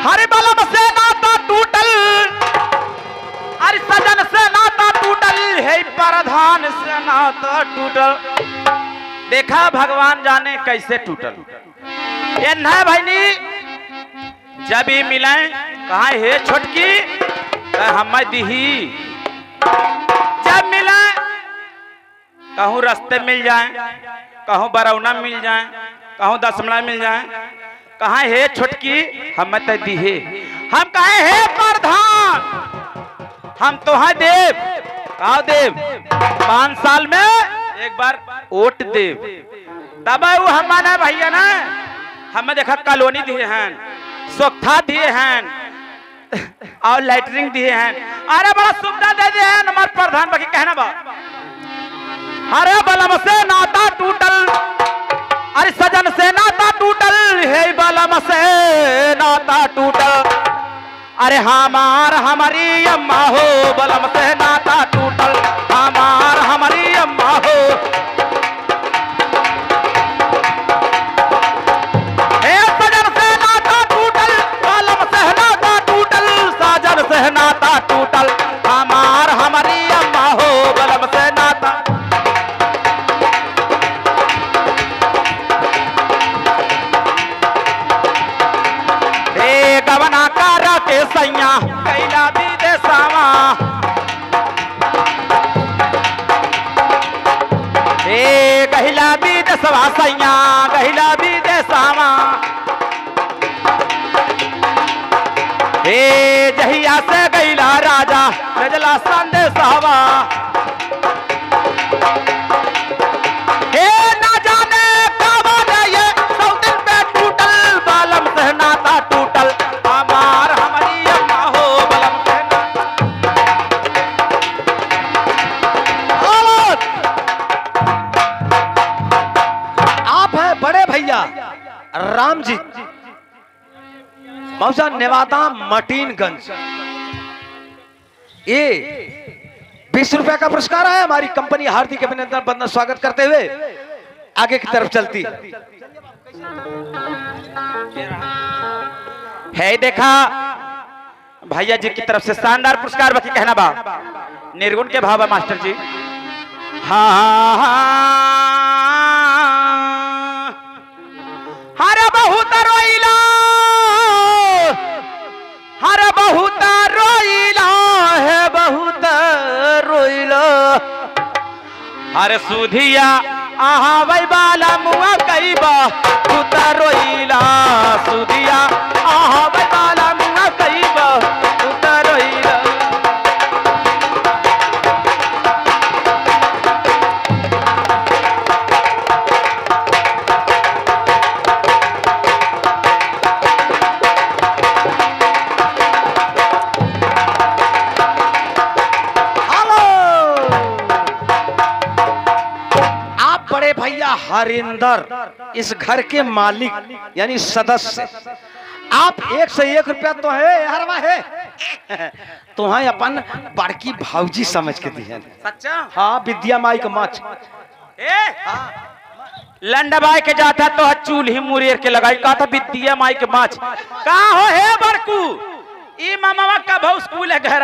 हरे बलम से नाता टूटल, अरे सजन से नाता टूटल है, प्रधान से नाता टूटल। देखा भगवान जाने कैसे टूटल। ये न भाईनी जब ही मिले कहा हे छोटकी हम दीही, जब मिले कहूँ रास्ते मिल जाए, कहूँ बरौना मिल जाए, कहूँ दसमला मिल जाए, कहा हे छोटकी हम दीहे, हम कहे हे प्रधान हम तो है देव, कहा देव 5 साल में एक बार वोट देव, तब वो हमारा भैया ना हमें देखा कॉलोनी दिए हैं, सोखा दिए हैं और लैटरिंग दिए हैं, अरे बड़ा सुविधा दे दिए हैं हमारे प्रधान। बाकी कहना बा अरे बलम से नाता टूटल, अरे सजन से नाता टूटल है, बलम से नाता टूटल। अरे हमार हमारी अम्मा हो, बलम से नाता टूटल, हमार हमारी अम्मा हो। नाता टूटल हमार हमारी अम्मा हो, बलम से नाता। हे गवना कर के सैया कैला दी दे सावा, हे गहिला दी दे सवा सैया, गहिला दी दे सावा। हे जहिया से गैला राजा रजला संदेशवा, हे ना जाने कब ये सौ दिन पे टूटल, बलम से नाता टूटल हमार हमारी अम्मा हो, बलम से आप है बड़े भैया राम जी, मौजा नेवादा मटीनगंज। ये 20 रुपए का पुरस्कार है, हमारी कंपनी हार्दिक अभिनंदन बंदन स्वागत करते हुए आगे की तरफ चलती है। देखा भैया जी की तरफ से शानदार पुरस्कार। बाकी कहना बा निर्गुण के भावा मास्टर जी। हाँ हरे बहुत रोइला, हरे बहुत रोइला है, बहुत रोइला। हरे सुधिया आहा वही बाला मुआ कई बा बहुत रोइला, सुधिया आहा वही बाला मुआ कई बा बहुत रोइला। हरिंदर इस घर के मालिक यानी सदस्य, आप 1 से 1 रुपया तो है हरवा है तो है अपन बड़की भाऊजी समझ के दी है। सच्चा? हाँ विद्या माई का माछ लंडबाई के जाता तो चूल्ही मुरेर के लगाई, कहा था विद्या माई के माछ का हो हे बड़कू ई मामा का भाव स्कूल है घर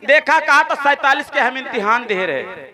देखा, कहा तो 47 के हम इम्तिहान दे रहे।